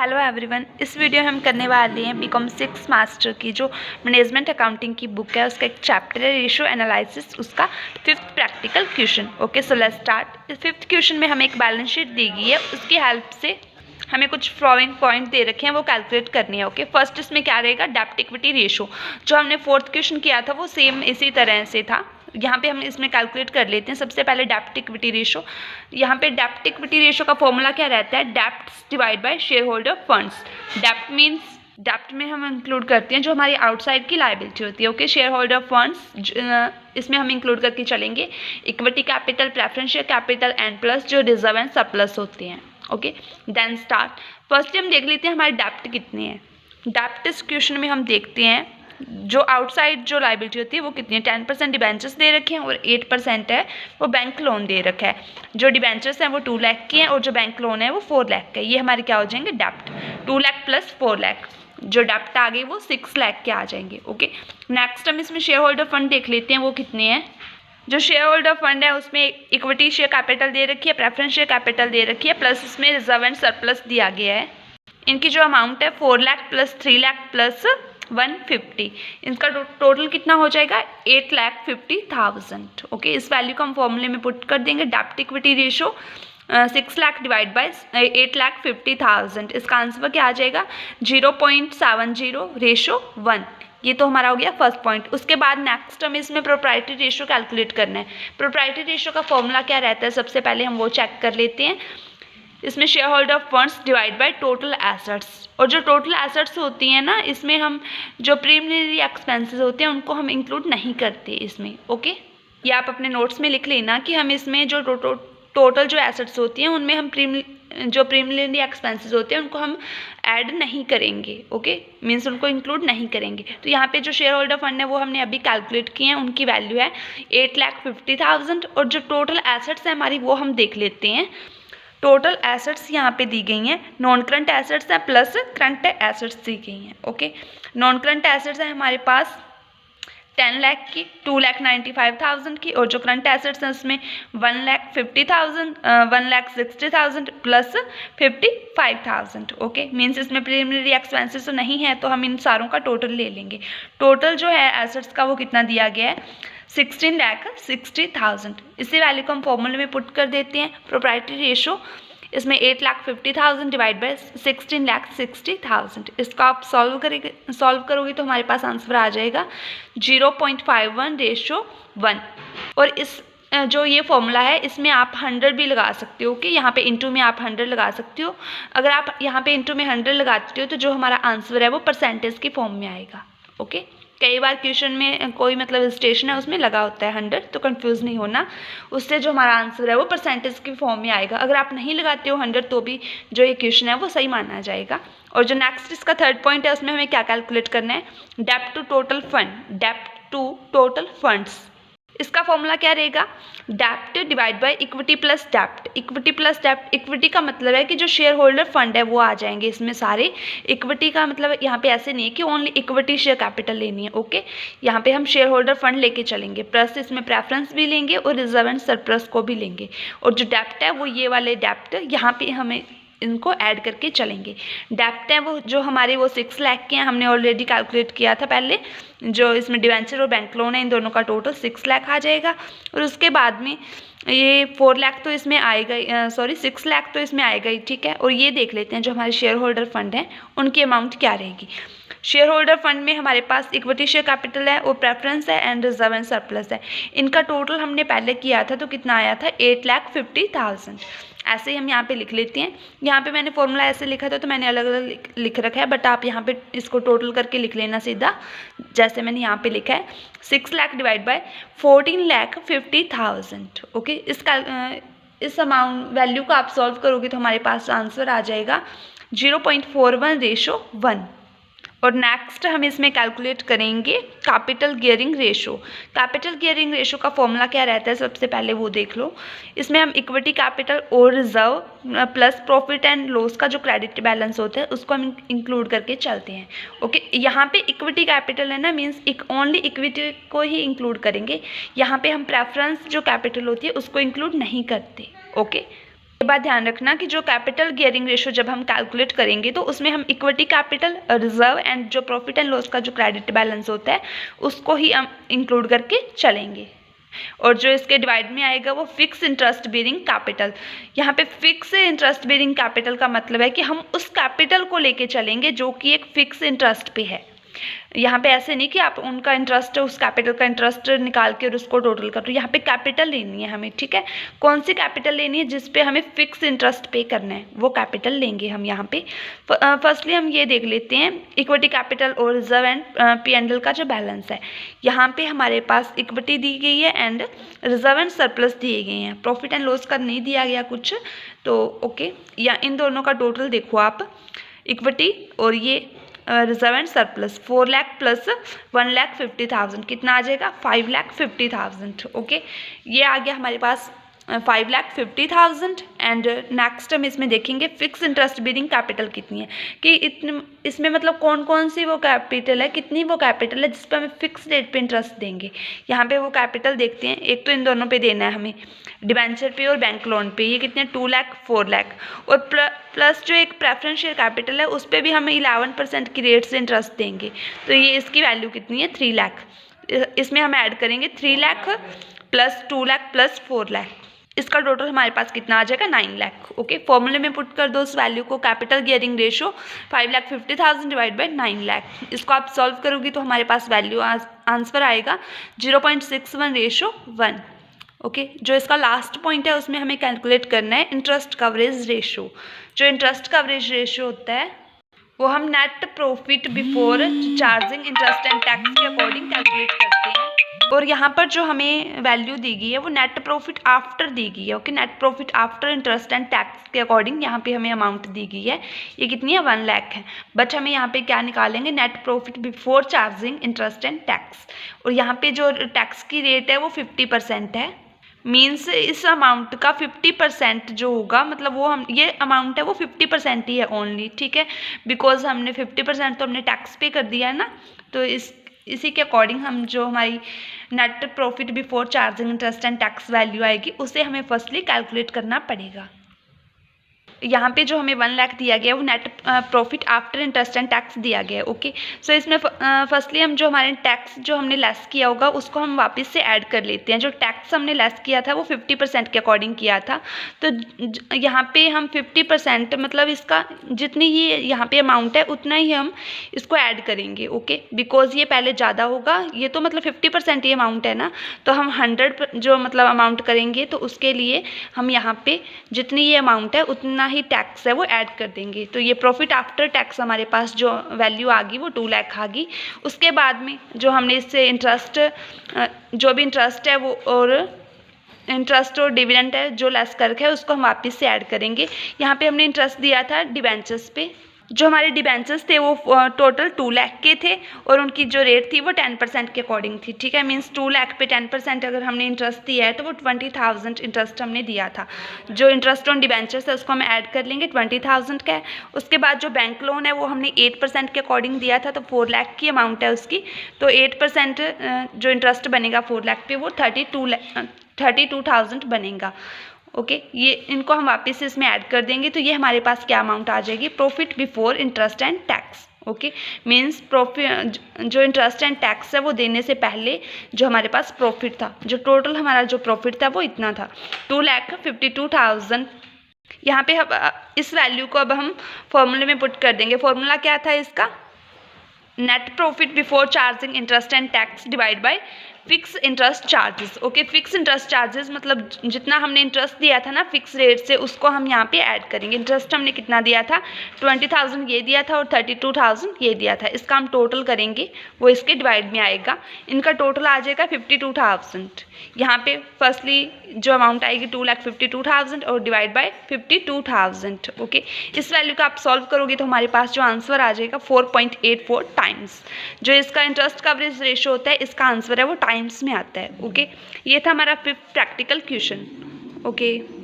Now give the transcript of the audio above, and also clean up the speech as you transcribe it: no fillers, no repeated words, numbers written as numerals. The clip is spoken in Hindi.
हेलो एवरीवन, इस वीडियो में हम करने वाले हैं बीकॉम 6 मास्टर की जो मैनेजमेंट अकाउंटिंग की बुक है उसका एक चैप्टर है रेशियो एनालिसिस, उसका 5th practical question. Okay, so let's start. इस 5th क्वेश्चन में हमें एक बैलेंस शीट दी गई है, उसकी हेल्प से हमें कुछ फॉलोइंग पॉइंट दे रखे हैं, वो कैलकुलेट करनी है। ओके, फर्स्ट इसमें क्या रहेगा, डेब्ट इक्विटी रेशियो। जो हमने 4th क्वेश्चन किया था वो सेम इसी तरह से था। यहाँ पे हम इसमें कैलकुलेट कर लेते हैं। सबसे पहले डेब्ट इक्विटी रेशियो। यहाँ पे डेब्ट इक्विटी रेशियो का फॉर्मूला क्या रहता है, debts divide by share holder funds. डेब्ट मीन्स डेब्ट में हम इंक्लूड करते हैं जो हमारी आउटसाइड की लायबिलिटी होती है। ओके, शेयर होल्डर फंड्स इसमें हम इंक्लूड करके चलेंगे equity capital, preferential capital and plus जो रिजर्व एंड सरप्लस होते हैं। Okay, then start. फर्स्ट हम देख लेते हैं हमारे डेब्ट कितने हैं। डेब्ट इस क्वेश्चन में हम देखते हैं जो आउटसाइड जो लायबिलिटी होती है वो कितनी है। 10% डिबेंचर्स दे रखे हैं और 8% है वो बैंक लोन दे रखा है। जो डिबेंचर्स हैं वो 2 लाख के हैं और जो बैंक लोन है वो 4 लाख का है। ये हमारे क्या हो जाएंगे, डेब्ट। 2 लाख प्लस 4 लाख जो डेब्ट आ गई वो 6 लाख के आ जाएंगे। ओके, नेक्स्ट हम इसमें शेयर होल्डर फंड देख लेते हैं वो कितने हैं। जो शेयर होल्डर फंड है उसमें इक्विटी शेयर कैपिटल दे रखी है, प्रेफरेंस शेयर कैपिटल दे रखी है, प्लस इसमें रिजर्व एंड सरप्लस दिया गया है। इनकी जो अमाउंट है 4 लाख प्लस 3 लाख प्लस 150, इनका टोटल कितना हो जाएगा, 8,50,000। ओके, इस वैल्यू को हम फॉर्मूले में पुट कर देंगे। डेब्ट equity ratio 6 lakh divide by 8,50,000, इसका आंसर क्या आ जाएगा 0.70 रेशो 1। ये तो हमारा हो गया फर्स्ट पॉइंट। उसके बाद नेक्स्ट हमें इसमें प्रोप्राइटरी रेशियो कैलकुलेट करना है। प्रोप्राइटरी रेशियो का फॉर्मूला क्या रहता है, सबसे पहले हम वो चेक कर लेते हैं। इसमें share holder funds divide by total assets, और जो टोटल एसेट्स होती हैं ना, इसमें हम जो प्रीलिमिनरी एक्सपेंसेस होते हैं उनको हम इंक्लूड नहीं करते इसमें। ओके, ये आप अपने नोट्स में लिख लेना कि हम इसमें जो टोटल जो एसेट्स होती हैं उनमें हम जो प्रीलिमिनरी एक्सपेंसेस होते हैं उनको हम ऐड नहीं करेंगे। ओके, मीन्स उनको इंक्लूड नहीं करेंगे। तो यहाँ पे जो शेयर होल्डर फंड है वो हमने अभी कैलकुलेट किए हैं, उनकी वैल्यू है 8,50,000। और जो टोटल एसेट्स है हमारी वो हम देख लेते हैं। टोटल एसेट्स यहाँ पे दी गई हैं, नॉन करंट एसेट्स हैं प्लस करंट एसेट्स दी गई हैं। ओके, नॉन करंट एसेट्स है हमारे पास 10 लाख की, 2,95,000 की, और जो करंट एसेट्स हैं उसमें 1,50,000, 1,60,000 प्लस 55,000। ओके, मीन्स इसमें प्रीलिमिनरी एक्सपेंसेस तो नहीं है तो हम इन सारों का टोटल ले लेंगे। टोटल जो है एसेट्स का वो कितना दिया गया है, 16,60,000। इसी वैल्यू को हम फॉर्मूले में पुट कर देते हैं। प्रोप्राइटरी रेशो इसमें 8,50,000 डिवाइड बाय 16,60,000, इसका आप सॉल्व करोगे तो हमारे पास आंसर आ जाएगा 0.51 रेशो 1। और इस जो ये फॉर्मूला है इसमें आप 100 भी लगा सकते हो कि यहाँ पे इंटू में आप 100 लगा सकते हो। अगर आप यहाँ पे इंटू में 100 लगाते हो तो जो हमारा आंसर है वो परसेंटेज की फॉर्म में आएगा। ओके, कई बार क्वेश्चन में कोई मतलब स्टेशन है उसमें लगा होता है 100, तो कंफ्यूज नहीं होना, उससे जो हमारा आंसर है वो परसेंटेज की फॉर्म में आएगा। अगर आप नहीं लगाते हो 100 तो भी जो ये क्वेश्चन है वो सही माना जाएगा। और जो नेक्स्ट इसका थर्ड पॉइंट है उसमें हमें क्या कैलकुलेट करना है, डेब्ट टू टोटल फंड, डेब्ट टू टोटल फंड्स। इसका फॉर्मूला क्या रहेगा, डेब्ट डिवाइड बाय इक्विटी प्लस डेब्ट। इक्विटी प्लस डेब्ट, इक्विटी का मतलब है कि जो शेयर होल्डर फंड है वो आ जाएंगे इसमें सारे। इक्विटी का मतलब यहाँ पे ऐसे नहीं है कि ओनली इक्विटी शेयर कैपिटल लेनी है। ओके, यहाँ पे हम शेयर होल्डर फंड लेके चलेंगे, प्लस इसमें प्रेफरेंस भी लेंगे और रिजर्व एंड सरप्लस को भी लेंगे। और जो डेब्ट है वो ये वाले डेब्ट यहाँ पे हमें इनको ऐड करके चलेंगे। डेब्ट है वो जो हमारे वो 6 लाख के हैं, हमने ऑलरेडी कैलकुलेट किया था पहले। जो इसमें डिवेंचर और बैंक लोन है इन दोनों का टोटल 6 लाख आ जाएगा। और उसके बाद में ये 4 लाख तो इसमें आएगा, 6 लाख तो इसमें आएगा ही, ठीक है। और ये देख लेते हैं जो हमारे शेयर होल्डर फंड हैं उनकी अमाउंट क्या रहेगी। शेयर होल्डर फंड में हमारे पास इक्विटी शेयर कैपिटल है और प्रेफरेंस है एंड रिजर्व एंड सरप्लस है। इनका टोटल हमने पहले किया था तो कितना आया था, 8,50,000। ऐसे ही हम यहाँ पे लिख लेते हैं। यहाँ पे मैंने फॉर्मूला ऐसे लिखा था तो मैंने अलग अलग लिख रखा है, बट आप यहाँ पे इसको टोटल करके लिख लेना सीधा, जैसे मैंने यहाँ पे लिखा है 6 लाख डिवाइड बाय 14,50,000। ओके, इस अमाउंट वैल्यू को आप सॉल्व करोगे तो हमारे पास आंसर आ जाएगा 0.41 रेशो 1। और नेक्स्ट हम इसमें कैलकुलेट करेंगे capital gearing ratio. Capital gearing ratio का फॉर्मूला क्या रहता है, सबसे पहले वो देख लो। इसमें हम इक्विटी कैपिटल और reserve plus profit and loss का जो क्रेडिट बैलेंस होता है उसको हम इंक्लूड करके चलते हैं। ओके, यहाँ पे इक्विटी कैपिटल है ना, मीन्स ओनली इक्विटी को ही इंक्लूड करेंगे। यहाँ पे हम प्रेफरेंस जो कैपिटल होती है उसको इंक्लूड नहीं करते। ओके, ये बात ध्यान रखना कि जो कैपिटल गियरिंग रेशो जब हम कैलकुलेट करेंगे तो उसमें हम इक्विटी कैपिटल, रिजर्व एंड जो प्रॉफिट एंड लॉस का जो क्रेडिट बैलेंस होता है उसको ही हम इंक्लूड करके चलेंगे। और जो इसके डिवाइड में आएगा वो फिक्स इंटरेस्ट बेरिंग कैपिटल। यहाँ पे फिक्स इंटरेस्ट बेरिंग कैपिटल का मतलब है कि हम उस कैपिटल को लेके चलेंगे जो कि एक फिक्स इंटरेस्ट पे है। यहाँ पे ऐसे नहीं कि आप उनका इंटरेस्ट, उस कैपिटल का इंटरेस्ट निकाल के और उसको टोटल कर दो। यहाँ पे कैपिटल लेनी है हमें, ठीक है। कौन सी कैपिटल लेनी है? जिस पे हमें फिक्स इंटरेस्ट पे करना है वो कैपिटल लेंगे हम यहाँ पे। फर्स्टली हम ये देख लेते हैं इक्विटी कैपिटल और रिजर्व एंड P&L का जो बैलेंस है। यहाँ पे हमारे पास इक्विटी दी गई है एंड रिजर्व एंड सरप्लस दिए गए हैं। प्रॉफिट एंड लॉस का नहीं दिया गया कुछ, तो ओके। या इन दोनों का टोटल देखो आप, इक्विटी और ये reserve and surplus, 4 lakh plus 1,50,000 कितना आ जाएगा? 5,50,000। ओके, ये आ गया हमारे पास 5,50,000। एंड नेक्स्ट हम इसमें देखेंगे फिक्स इंटरेस्ट बेरिंग कैपिटल कितनी है, कि इतने इसमें मतलब कौन कौन सी वो कैपिटल है, कितनी वो कैपिटल है जिस पर हमें फिक्स रेट पे इंटरेस्ट देंगे। यहाँ पे वो कैपिटल देखते हैं। एक तो इन दोनों पे देना है हमें, डिबेंचर पे और बैंक लोन पे। ये कितने? 2 लाख, 4 लाख। और प्लस जो एक प्रेफरेंस शेयर कैपिटल है उस पर भी हमें 11% की रेट से इंटरेस्ट देंगे। तो ये इसकी वैल्यू कितनी है? 3 लाख। इसमें हम ऐड करेंगे 3 लाख प्लस 2 लाख प्लस 4 लाख। इसका टोटल हमारे पास कितना आ जाएगा? 9 लाख। ओके, फॉर्मूले में पुट कर दो उस वैल्यू को, capital gearing ratio 5,50,000 divide by 9 lakh. इसको आप सॉल्व करोगी तो हमारे पास वैल्यू आंसर आएगा 0.61:1। ओके, जो इसका लास्ट पॉइंट है उसमें हमें कैलकुलेट करना है इंटरेस्ट कवरेज रेशो। जो इंटरेस्ट कवरेज रेशो होता है वो हम net profit before charging interest and tax के अकॉर्डिंग कैलकुलेट करते हैं। और यहाँ पर जो हमें वैल्यू दी गई है वो नेट प्रॉफिट आफ्टर दी गई है। Okay, net profit after interest and tax के अकॉर्डिंग यहाँ पे हमें अमाउंट दी गई है। ये कितनी है? 1 लाख है। बट हमें यहाँ पे क्या निकालेंगे? Net profit before charging interest and tax. और यहाँ पे जो टैक्स की रेट है वो 50% है। मीन्स इस अमाउंट का 50% जो होगा, मतलब वो हम ये अमाउंट है वो 50% ही है ओनली, ठीक है। बिकॉज हमने 50% तो हमने टैक्स पे कर दिया है ना, तो इसी के अकॉर्डिंग हम जो हमारी net profit before charging interest and tax value आएगी उसे हमें फर्स्टली कैलकुलेट करना पड़ेगा। यहाँ पे जो हमें 1 लाख दिया गया है वो net profit after interest and tax दिया गया है। ओके, सो इसमें फर्स्टली हम जो हमारे टैक्स जो हमने लेस किया होगा उसको हम वापस से ऐड कर लेते हैं। जो टैक्स हमने लेस किया था वो 50% के अकॉर्डिंग किया था, तो यहाँ पे हम 50% मतलब इसका जितनी ही यहाँ पे अमाउंट है उतना ही हम इसको ऐड करेंगे। ओके, बिकॉज ये पहले ज़्यादा होगा, ये तो मतलब 50% ही अमाउंट है ना, तो हम 100 जो मतलब अमाउंट करेंगे तो उसके लिए हम यहाँ पे जितनी ये अमाउंट है उतना ही टैक्स है वो ऐड कर देंगे। तो ये प्रॉफिट आफ्टर टैक्स हमारे पास जो वैल्यू आ गई वो 2 लाख आ गई। उसके बाद में जो हमने इससे इंटरेस्ट, जो भी इंटरेस्ट है वो और इंटरेस्ट और डिविडेंड है जो लेस करके है उसको हम वापस से ऐड करेंगे। यहाँ पे हमने इंटरेस्ट दिया था डिबेंचर्स पे। जो हमारे डिबेंचर्स थे वो टोटल 2 लाख के थे और उनकी जो रेट थी वो 10% के अकॉर्डिंग थी, ठीक है। मीन्स 2 लाख पे 10% अगर हमने इंटरेस्ट दिया है तो वो 20,000 इंटरेस्ट हमने दिया था। जो इंटरेस्ट ऑन डिबेंचर्स है उसको हम ऐड कर लेंगे, 20,000 का है। उसके बाद जो बैंक लोन है वो हमने 8% के अकॉर्डिंग दिया था, तो 4 लाख की अमाउंट है उसकी, तो 8% जो इंटरेस्ट बनेगा 4 लाख पे वो 32,000 बनेगा। ओके, ये इनको हम वापस से इसमें ऐड कर देंगे, तो ये हमारे पास क्या अमाउंट आ जाएगी? Profit before interest and tax. Okay, means profit जो इंटरेस्ट एंड टैक्स है वो देने से पहले जो हमारे पास प्रॉफिट था, जो टोटल हमारा जो प्रॉफिट था वो इतना था, 2,52,000। यहाँ पे इस वैल्यू को अब हम फॉर्मूले में पुट कर देंगे। फॉर्मूला क्या था इसका? Net profit before charging interest and tax divide by fix interest charges. Okay, fix interest charges मतलब जितना हमने इंटरेस्ट दिया था ना फिक्स रेट से उसको हम यहाँ पे ऐड करेंगे। इंटरेस्ट हमने कितना दिया था? 20,000 ये दिया था और 32,000 ये दिया था। इसका हम टोटल करेंगे वो इसके डिवाइड में आएगा। इनका टोटल आ जाएगा 52,000। यहाँ पे फर्स्टली जो अमाउंट आएगी 2,52,000 और डिवाइड बाय 52,000। ओके, इस वैल्यू का आप सॉल्व करोगे तो हमारे पास जो आंसर आ जाएगा 4.84 टाइम्स। जो इसका इंटरेस्ट कवरेज रेशो होता है इसका आंसर है वो टाइम्स में आता है। ओके, ये था हमारा 5th प्रैक्टिकल क्वेश्चन। ओके।